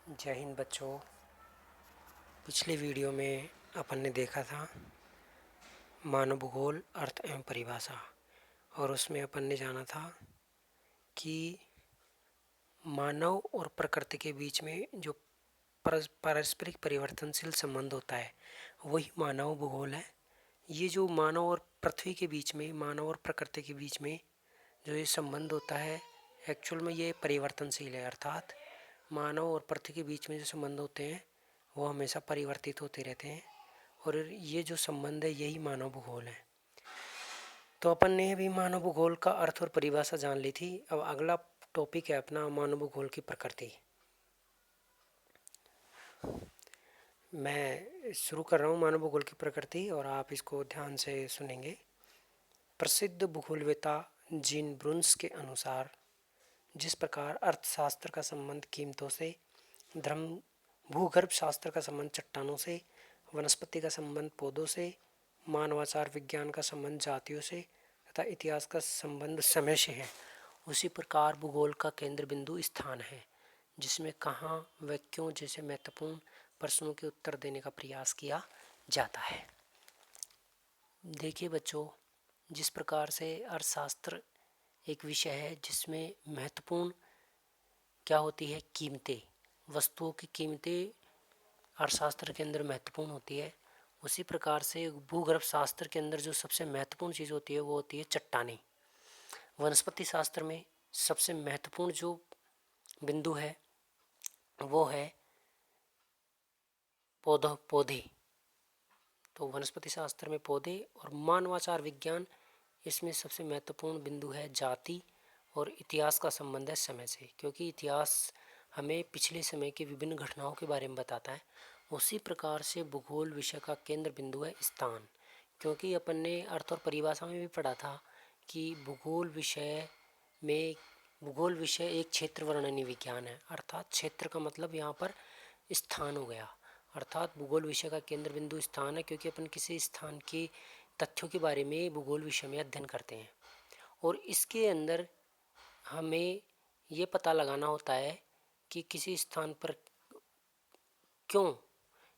जय हिंद बच्चों। पिछले वीडियो में अपन ने देखा था मानव भूगोल अर्थ एवं परिभाषा, और उसमें अपन ने जाना था कि मानव और प्रकृति के बीच में जो पारस्परिक परिवर्तनशील संबंध होता है वही मानव भूगोल है। ये जो मानव और पृथ्वी के बीच में, मानव और प्रकृति के बीच में जो ये संबंध होता है, एक्चुअल में ये परिवर्तनशील है। अर्थात मानव और पृथ्वी के बीच में जो संबंध होते हैं वो हमेशा परिवर्तित होते रहते हैं, और ये जो संबंध है यही मानव भूगोल है। तो अपन ने अभी मानव भूगोल का अर्थ और परिभाषा जान ली थी। अब अगला टॉपिक है अपना मानव भूगोल की प्रकृति। मैं शुरू कर रहा हूँ मानव भूगोल की प्रकृति, और आप इसको ध्यान से सुनेंगे। प्रसिद्ध भूगोलवेता जीन ब्रुन्स के अनुसार जिस प्रकार अर्थशास्त्र का संबंध कीमतों से, धर्म भूगर्भ शास्त्र का संबंध चट्टानों से, वनस्पति का संबंध पौधों से, मानवाचार विज्ञान का संबंध जातियों से तथा इतिहास का संबंध समय से है, उसी प्रकार भूगोल का केंद्र बिंदु स्थान है जिसमें कहाँ व क्यों जैसे महत्वपूर्ण प्रश्नों के उत्तर देने का प्रयास किया जाता है। देखिए बच्चों, जिस प्रकार से अर्थशास्त्र एक विषय है जिसमें महत्वपूर्ण क्या होती है, कीमतें, वस्तुओं की कीमतें अर्थशास्त्र के अंदर महत्वपूर्ण होती है, उसी प्रकार से भूगर्भ शास्त्र के अंदर जो सबसे महत्वपूर्ण चीज़ होती है वो होती है चट्टानें। वनस्पति शास्त्र में सबसे महत्वपूर्ण जो बिंदु है वो है पौधे। तो वनस्पति शास्त्र में पौधे, और मानवाचार विज्ञान इसमें सबसे महत्वपूर्ण बिंदु है जाति, और इतिहास का संबंध है समय से, क्योंकि इतिहास हमें पिछले समय की विभिन्न घटनाओं के बारे में बताता है। उसी प्रकार से भूगोल विषय का केंद्र बिंदु है स्थान, क्योंकि अपन ने अर्थ और परिभाषा में भी पढ़ा था कि भूगोल विषय एक क्षेत्र वर्णनी विज्ञान है। अर्थात क्षेत्र का मतलब यहाँ पर स्थान हो गया। अर्थात भूगोल विषय का केंद्र बिंदु स्थान है, क्योंकि अपन किसी स्थान के तथ्यों के बारे में भूगोल विषय में अध्ययन करते हैं, और इसके अंदर हमें ये पता लगाना होता है कि किसी स्थान पर क्यों,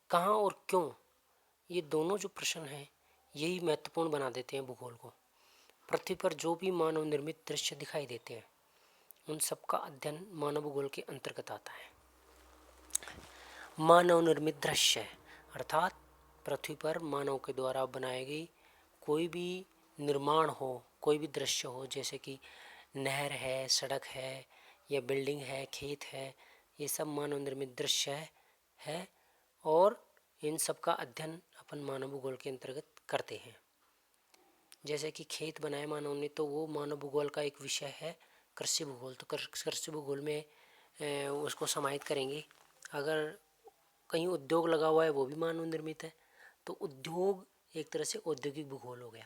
कहाँ और क्यों, ये दोनों जो प्रश्न हैं यही महत्वपूर्ण बना देते हैं भूगोल को। पृथ्वी पर जो भी मानव निर्मित दृश्य दिखाई देते हैं उन सबका अध्ययन मानव भूगोल के अंतर्गत आता है। मानव निर्मित दृश्य अर्थात पृथ्वी पर मानव के द्वारा बनाई गई कोई भी निर्माण हो, कोई भी दृश्य हो, जैसे कि नहर है, सड़क है, या बिल्डिंग है, खेत है, ये सब मानव निर्मित दृश्य है, और इन सब का अध्ययन अपन मानव भूगोल के अंतर्गत करते हैं। जैसे कि खेत बनाए मानव ने, तो वो मानव भूगोल का एक विषय है कृषि भूगोल। तो कृषि भूगोल में उसको समाहित करेंगे। अगर कहीं उद्योग लगा हुआ है वो भी मानव निर्मित है, तो उद्योग एक तरह से औद्योगिक भूगोल हो गया।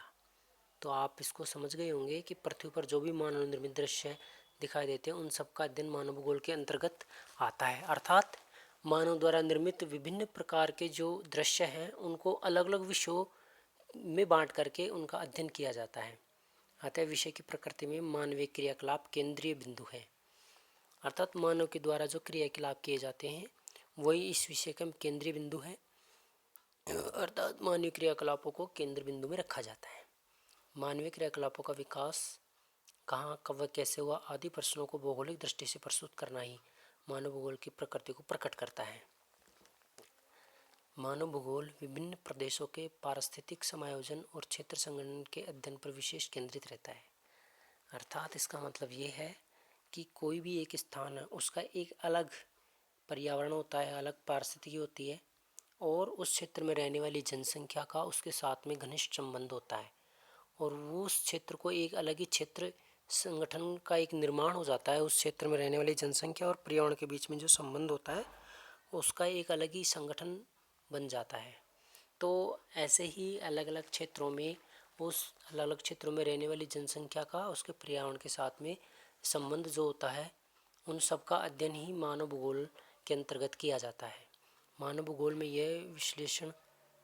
तो आप इसको समझ गए होंगे कि पृथ्वी पर जो भी मानव निर्मित दृश्य दिखाई देते हैं उन सब का अध्ययन मानव भूगोल के अंतर्गत आता है। अर्थात मानव द्वारा निर्मित विभिन्न प्रकार के जो दृश्य हैं उनको अलग अलग विषयों में बांट करके उनका अध्ययन किया जाता है। अतः विषय की प्रकृति में मानवीय क्रियाकलाप केंद्रीय बिंदु है। अर्थात मानव के द्वारा जो क्रियाकलाप किए जाते हैं वही इस विषय का केंद्रीय बिंदु है। अर्थात मानवीय क्रियाकलापों को केंद्र बिंदु में रखा जाता है। मानवीय क्रियाकलापों का विकास कहाँ, कब, कैसे हुआ आदि प्रश्नों को भौगोलिक दृष्टि से प्रस्तुत करना ही मानव भूगोल की प्रकृति को प्रकट करता है। मानव भूगोल विभिन्न प्रदेशों के पारिस्थितिक समायोजन और क्षेत्र संगठन के अध्ययन पर विशेष केंद्रित रहता है। अर्थात इसका मतलब ये है कि कोई भी एक स्थान है उसका एक अलग पर्यावरण होता है, अलग पारिस्थितिकी होती है, और उस क्षेत्र में रहने वाली जनसंख्या का उसके साथ में घनिष्ठ संबंध होता है, और वो उस क्षेत्र को एक अलग ही क्षेत्र संगठन का एक निर्माण हो जाता है। उस क्षेत्र में रहने वाली जनसंख्या और पर्यावरण के बीच में जो संबंध होता है उसका एक अलग ही संगठन बन जाता है। तो ऐसे ही अलग अलग क्षेत्रों में उस अलग अलग क्षेत्रों में रहने वाली जनसंख्या का उसके पर्यावरण के साथ में संबंध जो होता है उन सब का अध्ययन ही मानव भूगोल के अंतर्गत किया जाता है। मानव भूगोल में यह विश्लेषण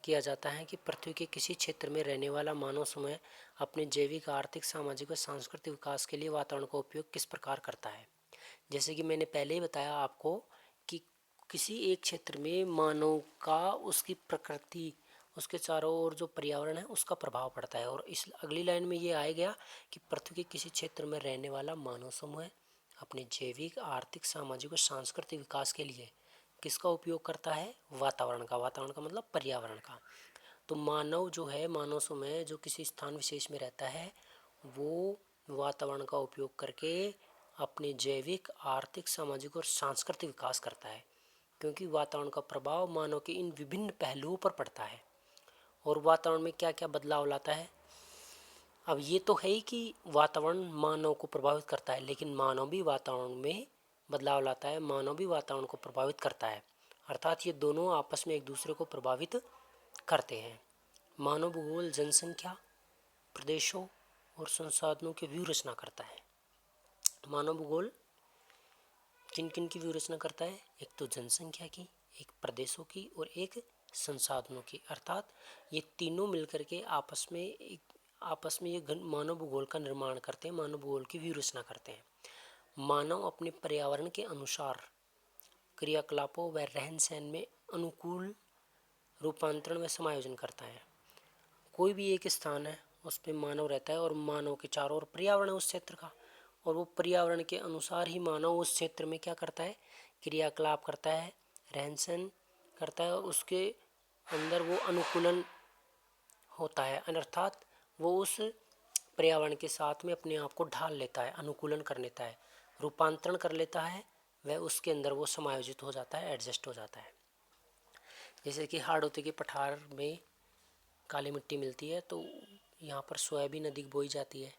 किया जाता है कि पृथ्वी के किसी क्षेत्र में रहने वाला मानव समूह अपने जैविक, आर्थिक, सामाजिक व सांस्कृतिक विकास के लिए वातावरण का उपयोग किस प्रकार करता है। जैसे कि मैंने पहले ही बताया आपको कि किसी एक क्षेत्र में मानव का उसकी प्रकृति, उसके चारों ओर जो पर्यावरण है उसका प्रभाव पड़ता है। और इस अगली लाइन में ये आया गया कि पृथ्वी के किसी क्षेत्र में रहने वाला मानव समूह अपने जैविक, आर्थिक, सामाजिक और सांस्कृतिक विकास के लिए किसका उपयोग करता है? वातावरण का। वातावरण का मतलब पर्यावरण का। तो मानव जो है, मानव समूह जो किसी स्थान विशेष में रहता है, वो वातावरण का उपयोग करके अपने जैविक, आर्थिक, सामाजिक और सांस्कृतिक विकास करता है, क्योंकि वातावरण का प्रभाव मानव के इन विभिन्न पहलुओं पर पड़ता है। और वातावरण में क्या क्या बदलाव लाता है? अब ये तो है ही कि वातावरण मानव को प्रभावित करता है, लेकिन मानव भी वातावरण में बदलाव लाता है, मानव भी वातावरण को प्रभावित करता है। अर्थात ये दोनों आपस में एक दूसरे को प्रभावित करते हैं। मानव भूगोल जनसंख्या, प्रदेशों और संसाधनों की व्यू रचना करता है। मानव भूगोल किन किन की व्यू रचना करता है? एक तो जनसंख्या की, एक प्रदेशों की और एक संसाधनों की। अर्थात ये तीनों मिलकर के आपस में ये मानव भूगोल का निर्माण करते हैं, मानव भूगोल की व्यू रचना करते हैं। मानव अपने पर्यावरण के अनुसार क्रियाकलापों व रहन सहन में अनुकूल रूपांतरण व समायोजन करता है। कोई भी एक स्थान है, उस पर मानव रहता है और मानव के चारों ओर पर्यावरण है उस क्षेत्र का, और वो पर्यावरण के अनुसार ही मानव उस क्षेत्र में क्या करता है? क्रियाकलाप करता है, रहन सहन करता है, और उसके अंदर वो अनुकूलन होता है। अर्थात वो उस पर्यावरण के साथ में अपने आप को ढाल लेता है, अनुकूलन कर लेता है, रूपांतरण कर लेता है, वह उसके अंदर वो समायोजित हो जाता है, एडजस्ट हो जाता है। जैसे कि हाड़ौती के पठार में काली मिट्टी मिलती है, तो यहाँ पर सोयाबीन अधिक बोई जाती है।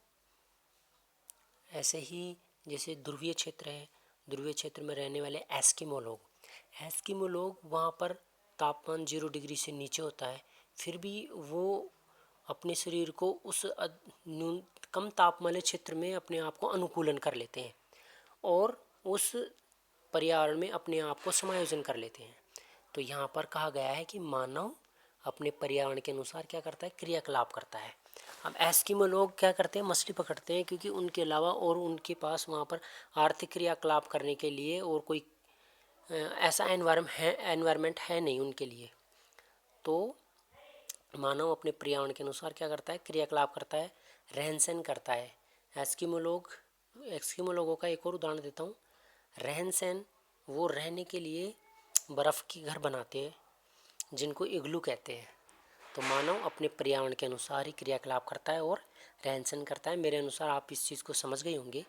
ऐसे ही जैसे ध्रुवीय क्षेत्र है, ध्रुवीय क्षेत्र में रहने वाले एस्किमो लोग वहाँ पर तापमान 0 डिग्री से नीचे होता है, फिर भी वो अपने शरीर को उस कम तापमान वाले क्षेत्र में अपने आप को अनुकूलन कर लेते हैं और उस पर्यावरण में अपने आप को समायोजन कर लेते हैं। तो यहाँ पर कहा गया है कि मानव अपने पर्यावरण के अनुसार क्या करता है? क्रियाकलाप करता है। अब एस्किमो लोग क्या करते हैं? मछली पकड़ते हैं, क्योंकि उनके अलावा और उनके पास वहाँ पर आर्थिक क्रियाकलाप करने के लिए और कोई ऐसा एनवायरनमेंट है नहीं उनके लिए। तो मानव अपने पर्यावरण के अनुसार क्या करता है? क्रियाकलाप करता है, रहन सहन करता है। एस्किमो लोगों का एक और उदाहरण देता हूँ। रहन सहन, वो रहने के लिए बर्फ़ की घर बनाते हैं, जिनको इग्लू कहते हैं। तो मानव अपने पर्यावरण के अनुसार ही क्रियाकलाप करता है और रहन सहन करता है। मेरे अनुसार आप इस चीज़ को समझ गए होंगे।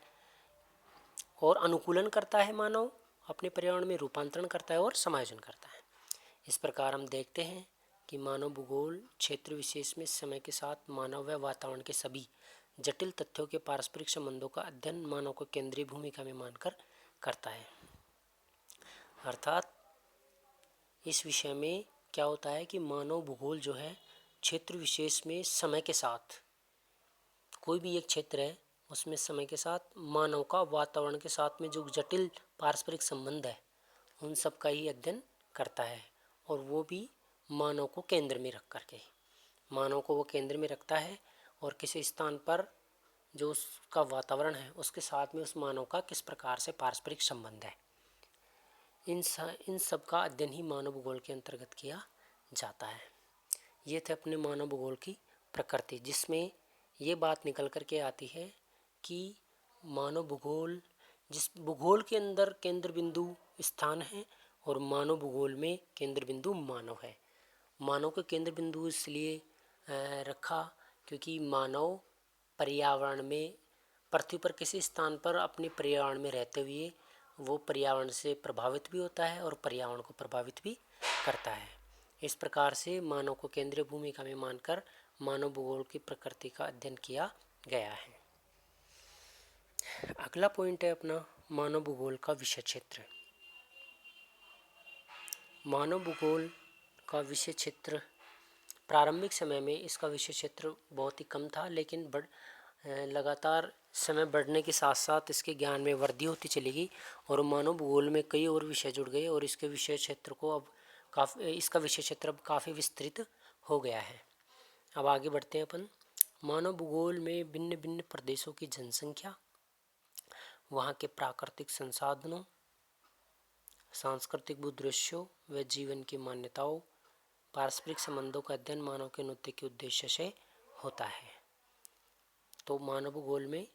और अनुकूलन करता है मानव, अपने पर्यावरण में रूपांतरण करता है और समायोजन करता है। इस प्रकार हम देखते हैं कि मानव भूगोल क्षेत्र विशेष में समय के साथ मानव व वातावरण के सभी जटिल तथ्यों के पारस्परिक संबंधों का अध्ययन मानव को केंद्रीय भूमिका में मानकर करता है। अर्थात इस विषय में क्या होता है कि मानव भूगोल जो है क्षेत्र विशेष में समय के साथ, कोई भी एक क्षेत्र है उसमें समय के साथ मानव का वातावरण के साथ में जो जटिल पारस्परिक संबंध है उन सब का ही अध्ययन करता है। और वो भी मानव को केंद्र में रख करके, मानव को वो केंद्र में रखता है और किसी स्थान पर जो उसका वातावरण है उसके साथ में उस मानव का किस प्रकार से पारस्परिक संबंध है, इन सब का अध्ययन ही मानव भूगोल के अंतर्गत किया जाता है। ये थे अपने मानव भूगोल की प्रकृति, जिसमें ये बात निकल कर के आती है कि मानव भूगोल, जिस भूगोल के अंदर केंद्र बिंदु स्थान है और मानव भूगोल में केंद्र बिंदु मानव है। मानव का केंद्र बिंदु इसलिए रखा क्योंकि मानव पर्यावरण में, पृथ्वी पर किसी स्थान पर अपने पर्यावरण में रहते हुए वो पर्यावरण से प्रभावित भी होता है और पर्यावरण को प्रभावित भी करता है। इस प्रकार से मानव को केंद्रीय भूमिका में मानकर मानव भूगोल की प्रकृति का अध्ययन किया गया है। अगला पॉइंट है अपना मानव भूगोल का विषय क्षेत्र। मानव भूगोल का विषय क्षेत्र, प्रारंभिक समय में इसका विषय क्षेत्र बहुत ही कम था, लेकिन लगातार समय बढ़ने के साथ साथ इसके ज्ञान में वृद्धि होती चली गई और मानव भूगोल में कई और विषय जुड़ गए और इसके विषय क्षेत्र को अब इसका विषय क्षेत्र अब काफ़ी विस्तृत हो गया है। अब आगे बढ़ते हैं अपन। मानव भूगोल में भिन्न भिन्न प्रदेशों की जनसंख्या, वहाँ के प्राकृतिक संसाधनों, सांस्कृतिक भूदृश्यों व जीवन की मान्यताओं, पारस्परिक संबंधों का अध्ययन मानव के उन्नति के उद्देश्य से होता है। तो मानव भूगोल में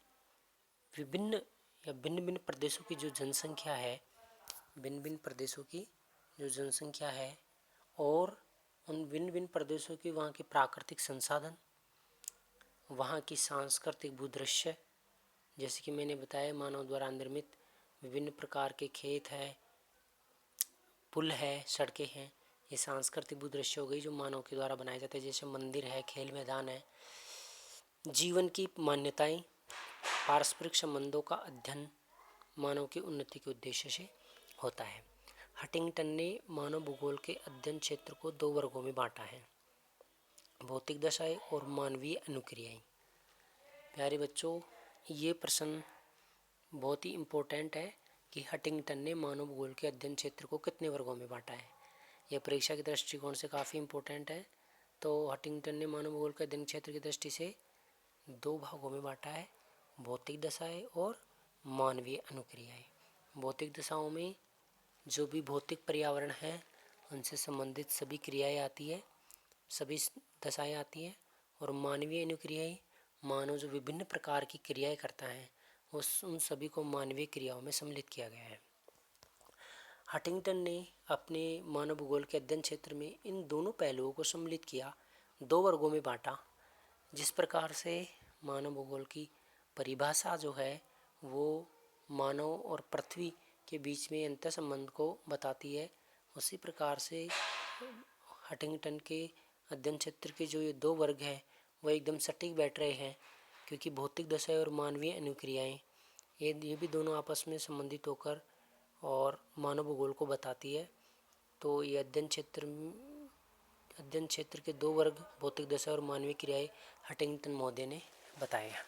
विभिन्न या भिन्न भिन्न प्रदेशों की जो जनसंख्या है, भिन्न भिन्न प्रदेशों की जो जनसंख्या है और उन भिन्न भिन्न प्रदेशों की वहाँ के प्राकृतिक संसाधन, वहाँ की सांस्कृतिक भूदृश्य, जैसे कि मैंने बताया मानव द्वारा निर्मित विभिन्न प्रकार के खेत है, पुल है, सड़कें हैं, ये सांस्कृतिक भूदृश्य हो गई जो मानव के द्वारा बनाए जाते हैं। जैसे मंदिर है, खेल मैदान है। जीवन की मान्यताएं, पारस्परिक संबंधों का अध्ययन मानव की उन्नति के उद्देश्य से होता है। हटिंगटन ने मानव भूगोल के अध्ययन क्षेत्र को 2 वर्गों में बांटा है, भौतिक दशाएं और मानवीय अनुक्रियाएं। प्यारे बच्चों, ये प्रश्न बहुत ही इम्पोर्टेंट है कि हटिंगटन ने मानव भूगोल के अध्ययन क्षेत्र को कितने वर्गों में बांटा है। यह परीक्षा के दृष्टिकोण से काफ़ी इम्पोर्टेंट है। तो हटिंगटन ने मानव भूगोल के अध्ययन क्षेत्र की दृष्टि से 2 भागों में बांटा है, भौतिक दशाएं और मानवीय अनुक्रियाएं। भौतिक दशाओं में जो भी भौतिक पर्यावरण है उनसे संबंधित सभी क्रियाएं आती है, सभी दशाएं आती हैं। और मानवीय अनुक्रियाएं, मानव जो विभिन्न प्रकार की क्रियाएं करता है उन सभी को मानवीय क्रियाओं में सम्मिलित किया गया है। हटिंगटन ने अपने मानव भूगोल के अध्ययन क्षेत्र में इन दोनों पहलुओं को सम्मिलित किया, 2 वर्गों में बांटा। जिस प्रकार से मानव भूगोल की परिभाषा जो है वो मानव और पृथ्वी के बीच में अंतर संबंध को बताती है, उसी प्रकार से हटिंगटन के अध्ययन क्षेत्र के जो ये 2 वर्ग हैं वो एकदम सटीक बैठ रहे हैं, क्योंकि भौतिक दशाएं और मानवीय अनुक्रियाएं ये भी दोनों आपस में संबंधित होकर और मानव भूगोल को बताती है। तो ये अध्ययन क्षेत्र के 2 वर्ग, भौतिक दशा और मानवीय क्रियाएं, हटिंगटन महोदय ने बताए हैं।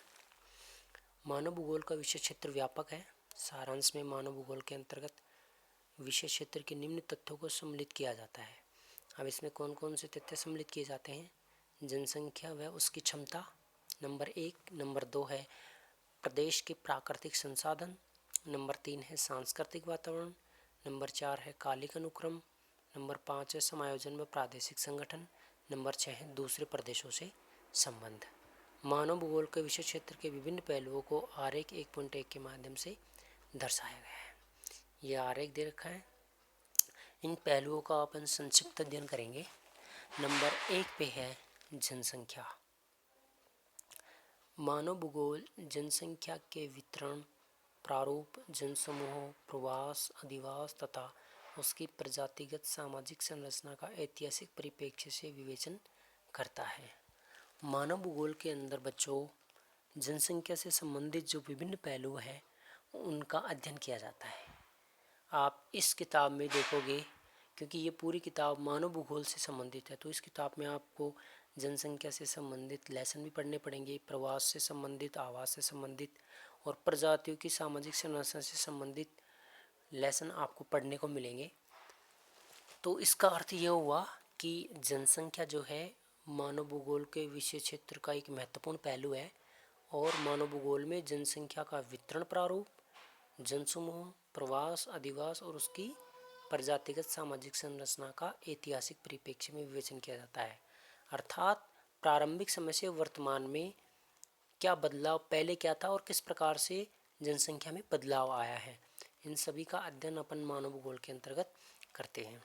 मानव भूगोल का विषय क्षेत्र व्यापक है। सारांश में मानव भूगोल के अंतर्गत विषय क्षेत्र के निम्न तथ्यों को सम्मिलित किया जाता है। अब इसमें कौन कौन से तथ्य सम्मिलित किए जाते हैं? जनसंख्या व उसकी क्षमता नंबर 1, नंबर 2 है प्रदेश के प्राकृतिक संसाधन, नंबर 3 है सांस्कृतिक वातावरण, नंबर 4 है कालिक अनुक्रम, नंबर 5 है समायोजन व प्रादेशिक संगठन, नंबर 6 है दूसरे प्रदेशों से संबंध। मानव भूगोल के विषय क्षेत्र के विभिन्न पहलुओं को आरेख 1.1 के माध्यम से दर्शाया गया है। यह आरेख दे रखा है। इन पहलुओं का अपन संक्षिप्त अध्ययन करेंगे। नंबर 1 पे है जनसंख्या। मानव भूगोल जनसंख्या के वितरण, प्रारूप, जनसमूहों, प्रवास, अधिवास तथा उसकी प्रजातिगत सामाजिक संरचना का ऐतिहासिक परिप्रेक्ष्य से विवेचन करता है। मानव भूगोल के अंदर बच्चों जनसंख्या से संबंधित जो विभिन्न पहलू हैं उनका अध्ययन किया जाता है। आप इस किताब में देखोगे, क्योंकि ये पूरी किताब मानव भूगोल से संबंधित है, तो इस किताब में आपको जनसंख्या से संबंधित लेसन भी पढ़ने पड़ेंगे, प्रवास से संबंधित, आवास से संबंधित और प्रजातियों की सामाजिक संरचना से संबंधित लेसन आपको पढ़ने को मिलेंगे। तो इसका अर्थ यह हुआ कि जनसंख्या जो है मानव भूगोल के विषय क्षेत्र का एक महत्वपूर्ण पहलू है और मानव भूगोल में जनसंख्या का वितरण प्रारूप, जनसमूह, प्रवास, अधिवास और उसकी प्रजातिगत सामाजिक संरचना का ऐतिहासिक परिप्रेक्ष्य में विवेचन किया जाता है। अर्थात प्रारंभिक समय से वर्तमान में क्या बदलाव, पहले क्या था और किस प्रकार से जनसंख्या में बदलाव आया है, इन सभी का अध्ययन अपन मानव भूगोल के अंतर्गत करते हैं।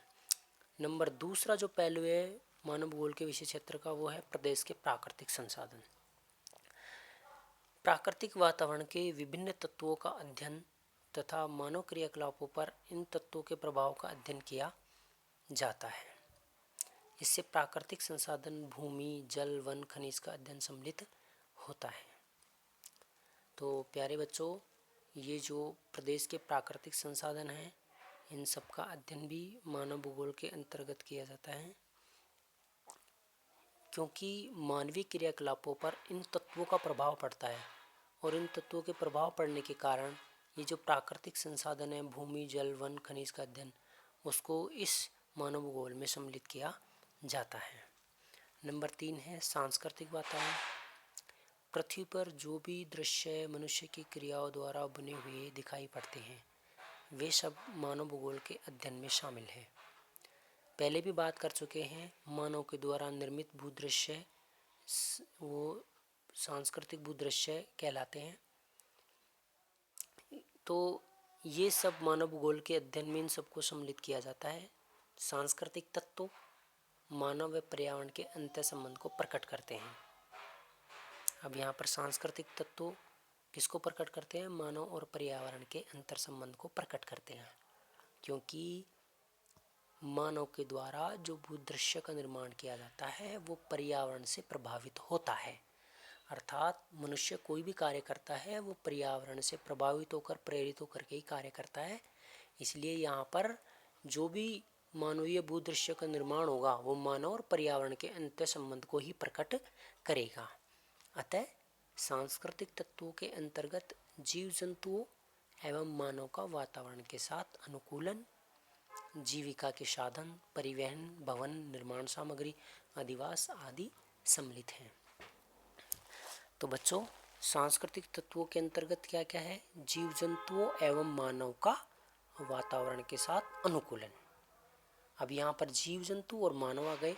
नंबर दूसरा जो पहलू है मानव भूगोल के विषय क्षेत्र का वो है प्रदेश के प्राकृतिक संसाधन। प्राकृतिक वातावरण के विभिन्न तत्वों का अध्ययन तथा मानव क्रियाकलापों पर इन तत्वों के प्रभाव का अध्ययन किया जाता है। इससे प्राकृतिक संसाधन, भूमि, जल, वन, खनिज का अध्ययन सम्मिलित होता है। तो प्यारे बच्चों, ये जो प्रदेश के प्राकृतिक संसाधन हैं इन सब का अध्ययन भी मानव भूगोल के अंतर्गत किया जाता है, क्योंकि मानवीय क्रियाकलापों पर इन तत्वों का प्रभाव पड़ता है और इन तत्वों के प्रभाव पड़ने के कारण ये जो प्राकृतिक संसाधन है, भूमि, जल, वन, खनिज का अध्ययन, उसको इस मानव भूगोल में सम्मिलित किया जाता है। नंबर 3 है सांस्कृतिक वातावरण। पृथ्वी पर जो भी दृश्य मनुष्य की क्रियाओं द्वारा बने हुए दिखाई पड़ते हैं वे सब मानव भूगोल के अध्ययन में शामिल है। पहले भी बात कर चुके हैं, मानव के द्वारा निर्मित भूदृश्य वो सांस्कृतिक भूदृश्य कहलाते हैं। तो ये सब मानव भूगोल के अध्ययन में इन सबको सम्मिलित किया जाता है। सांस्कृतिक तत्व मानव व पर्यावरण के अंतर संबंध को प्रकट करते हैं। अब यहाँ पर सांस्कृतिक तत्व किसको प्रकट करते हैं? मानव और पर्यावरण के अंतर संबंध को प्रकट करते हैं, क्योंकि मानव के द्वारा जो भूदृश्य का निर्माण किया जाता है वो पर्यावरण से प्रभावित होता है। अर्थात मनुष्य कोई भी कार्य करता है वो पर्यावरण से प्रभावित होकर, प्रेरित होकर के ही कार्य करता है। इसलिए यहाँ पर जो भी मानवीय भूदृश्य का निर्माण होगा वो मानव और पर्यावरण के अंतर संबंध को ही प्रकट करेगा। अतः सांस्कृतिक तत्वों के अंतर्गत जीव जंतुओं एवं मानव का वातावरण के साथ अनुकूलन, जीविका के साधन, परिवहन, भवन, निर्माण सामग्री, अधिवास आदि सम्मिलित हैं। तो बच्चों, सांस्कृतिक तत्वों के अंतर्गत क्या क्या है? जीव जंतुओं एवं मानव का वातावरण के साथ अनुकूलन। अब यहाँ पर जीव जंतु और मानव आ गए।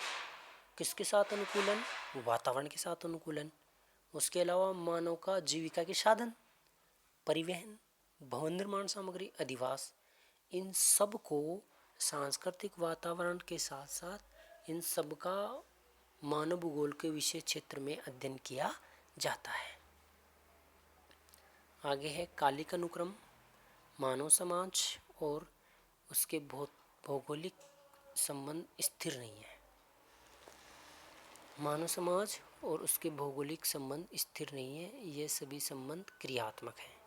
किसके साथ अनुकूलन? वातावरण के साथ अनुकूलन। उसके अलावा मानव का जीविका के साधन, परिवहन, भवन निर्माण सामग्री, अधिवास, इन सब को सांस्कृतिक वातावरण के साथ साथ इन सब का मानव भूगोल के विषय क्षेत्र में अध्ययन किया जाता है। आगे है कालिक अनुक्रम। मानव समाज और उसके भौगोलिक संबंध स्थिर नहीं है। मानव समाज और उसके भौगोलिक संबंध स्थिर नहीं है, ये सभी संबंध क्रियात्मक हैं।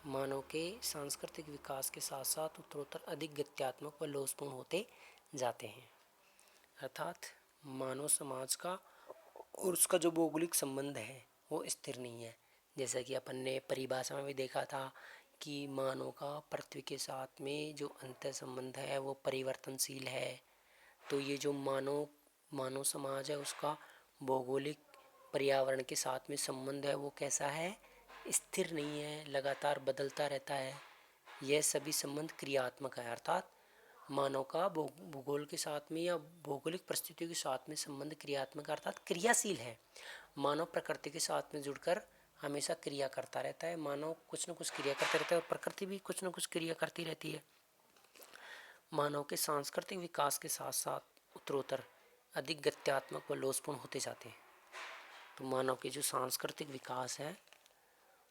मानव के सांस्कृतिक विकास के साथ साथ उत्तरोत्तर अधिक गत्यात्मक व लोचपूर्ण होते जाते हैं। अर्थात मानव समाज का और उसका जो भौगोलिक संबंध है वो स्थिर नहीं है। जैसा कि अपन ने परिभाषा में भी देखा था कि मानव का पृथ्वी के साथ में जो अंतर संबंध है वो परिवर्तनशील है। तो ये जो मानव समाज है उसका भौगोलिक पर्यावरण के साथ में संबंध है वो कैसा है? स्थिर नहीं है, लगातार बदलता रहता है। यह सभी संबंध क्रियात्मक है। अर्थात मानव का भूगोल के साथ में या भौगोलिक परिस्थितियों के साथ में संबंध क्रियात्मक अर्थात क्रियाशील है। मानव प्रकृति के साथ में जुड़कर हमेशा क्रिया करता रहता है। मानव कुछ न कुछ क्रिया करता रहता है और प्रकृति भी कुछ न कुछ क्रिया करती रहती है। मानव के सांस्कृतिक विकास के साथ साथ उत्तरोत्तर अधिक गत्यात्मक व लोचपूर्ण होते जाते हैं। तो मानव के जो सांस्कृतिक विकास है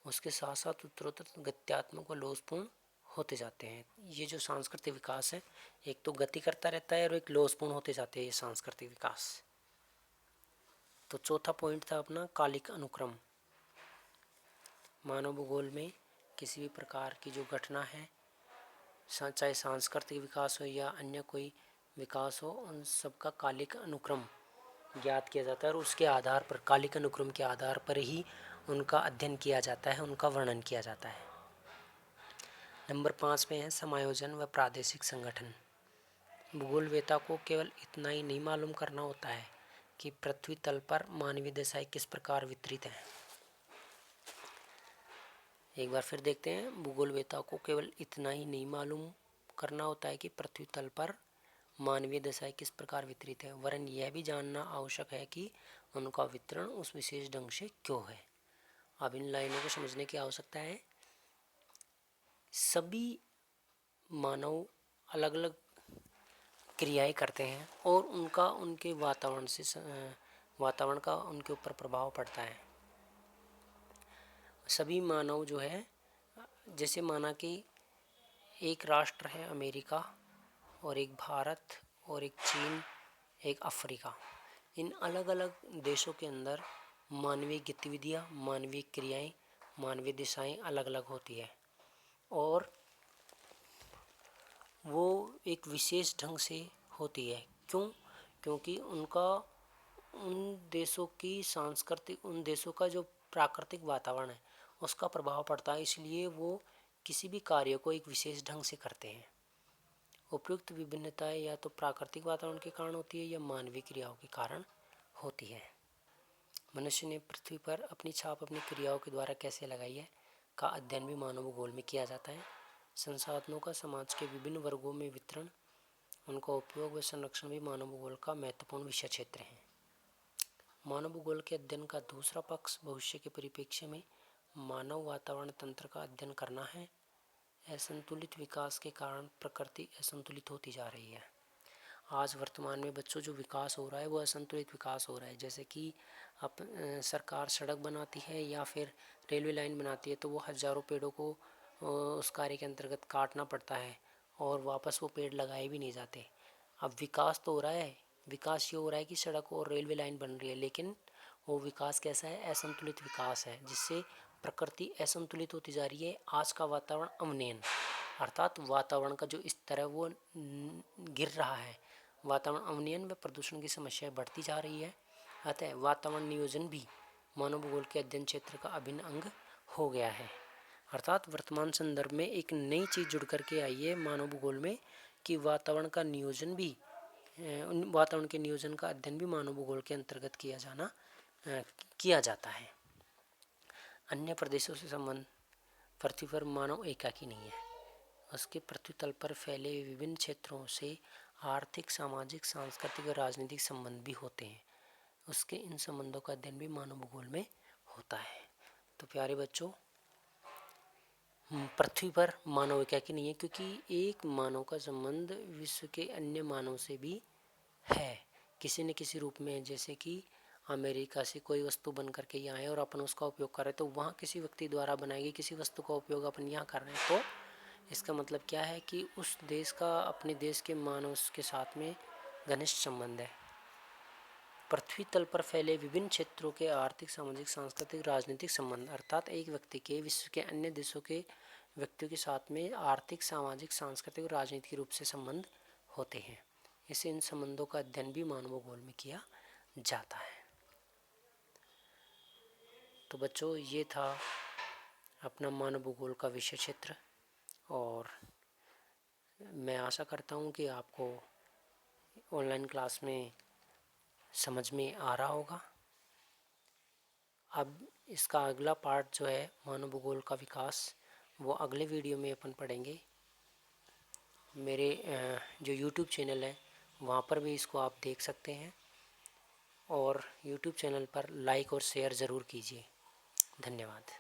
उसके साथ साथ उत्तरोत्तर गत्यात्मक व लोचपूर्ण होते जाते हैं। ये जो सांस्कृतिक विकास है एक तो गति करता रहता है और एक लोचपूर्ण होते जाते हैं ये सांस्कृतिक विकास। तो चौथा पॉइंट था अपना कालिक अनुक्रम। मानव भूगोल में किसी भी प्रकार की जो घटना है, चाहे सांस्कृतिक विकास हो या अन्य कोई विकास हो, उन सबका कालिक अनुक्रम ज्ञात किया जाता है और उसके आधार पर, कालिक अनुक्रम के आधार पर ही उनका अध्ययन किया जाता है, उनका वर्णन किया जाता है। नंबर 5 पे है समायोजन व प्रादेशिक संगठन। भूगोलवेत्ता को केवल इतना ही नहीं मालूम करना होता है कि पृथ्वी तल पर मानवीय दशाएं किस प्रकार वितरित हैं। एक बार फिर देखते हैं, भूगोलवेत्ता को केवल इतना ही नहीं मालूम करना होता है कि पृथ्वी तल पर मानवीय दशाएं किस प्रकार वितरित है, वरन यह भी जानना आवश्यक है कि उनका वितरण उस विशेष ढंग से क्यों है। अब इन लाइनों को समझने की आवश्यकता है। सभी मानव अलग अलग क्रियाएं करते हैं और उनका उनके वातावरण का उनके ऊपर प्रभाव पड़ता है। सभी मानव जो है, जैसे माना कि एक राष्ट्र है अमेरिका और एक भारत और एक चीन, एक अफ्रीका। इन अलग अलग देशों के अंदर मानवीय गतिविधियाँ, मानवीय क्रियाएं, मानवीय दिशाएं अलग अलग होती है और वो एक विशेष ढंग से होती है। क्यों? क्योंकि उन देशों की सांस्कृतिक, उन देशों का जो प्राकृतिक वातावरण है उसका प्रभाव पड़ता है। इसलिए वो किसी भी कार्य को एक विशेष ढंग से करते हैं। उपयुक्त विभिन्नताएं या तो प्राकृतिक वातावरण के कारण होती है या मानवीय क्रियाओं के कारण होती है। मनुष्य ने पृथ्वी पर अपनी छाप अपनी क्रियाओं के द्वारा कैसे लगाई है का अध्ययन भी मानव भूगोल में किया जाता है। संसाधनों का समाज के विभिन्न वर्गों में वितरण, उनका उपयोग व संरक्षण भी मानव भूगोल का महत्वपूर्ण विषय क्षेत्र है। मानव भूगोल के अध्ययन का दूसरा पक्ष भविष्य के परिप्रेक्ष्य में मानव वातावरण तंत्र का अध्ययन करना है। असंतुलित विकास के कारण प्रकृति असंतुलित होती जा रही है। आज वर्तमान में बच्चों जो विकास हो रहा है वो असंतुलित विकास हो रहा है। जैसे कि अब सरकार सड़क बनाती है या फिर रेलवे लाइन बनाती है तो वो हज़ारों पेड़ों को उस कार्य के अंतर्गत काटना पड़ता है और वापस वो पेड़ लगाए भी नहीं जाते। अब विकास तो हो रहा है, विकास ये हो रहा है कि सड़क और रेलवे लाइन बन रही है, लेकिन वो विकास कैसा है? असंतुलित विकास है, जिससे प्रकृति असंतुलित होती जा रही है। आज का वातावरण अवनयन अर्थात वातावरण का जो स्तर है वो गिर रहा है। वातावरण अवनयन व प्रदूषण की समस्या बढ़ती जा रही है। अतः वातावरण नियोजन भी मानव भूगोल के अध्ययन क्षेत्र का अभिन्न अंग हो गया है। अर्थात वर्तमान संदर्भ में एक नई चीज़ जुड़ करके आई है मानव भूगोल में कि वातावरण का नियोजन भी वातावरण के नियोजन का अध्ययन भी मानव भूगोल के अंतर्गत किया जाता है। अन्य प्रदेशों से संबंध पृथ्वी पर मानव एकाकी नहीं है। उसके पृथ्वी तल पर फैले विभिन्न क्षेत्रों से आर्थिक, सामाजिक, सांस्कृतिक और राजनीतिक संबंध भी होते हैं। उसके इन संबंधों का अध्ययन भी मानव भूगोल में होता है। तो प्यारे बच्चों, पृथ्वी पर मानव एकाकी नहीं है, क्योंकि एक मानव का संबंध विश्व के अन्य मानव से भी है किसी न किसी रूप में। जैसे कि अमेरिका से कोई वस्तु बन करके यहाँ आए और अपन उसका उपयोग कर रहे हैं, तो वहाँ किसी व्यक्ति द्वारा बनाई गई किसी वस्तु का उपयोग अपन यहाँ कर रहे हैं, तो इसका मतलब क्या है कि उस देश का अपने देश के मानव के साथ में घनिष्ठ संबंध है। पृथ्वी तल पर फैले विभिन्न क्षेत्रों के आर्थिक, सामाजिक, सांस्कृतिक, राजनीतिक संबंध अर्थात एक व्यक्ति के विश्व के अन्य देशों के व्यक्तियों के साथ में आर्थिक, सामाजिक, सांस्कृतिक और राजनीतिक रूप से संबंध होते हैं। इसे इन संबंधों का अध्ययन भी मानव भूगोल में किया जाता है। तो बच्चों, ये था अपना मानव भूगोल का विषय क्षेत्र, और मैं आशा करता हूँ कि आपको ऑनलाइन क्लास में समझ में आ रहा होगा। अब इसका अगला पार्ट जो है मानव भूगोल का विकास, वो अगले वीडियो में अपन पढ़ेंगे। मेरे जो YouTube चैनल है वहाँ पर भी इसको आप देख सकते हैं, और YouTube चैनल पर लाइक और शेयर ज़रूर कीजिए। धन्यवाद।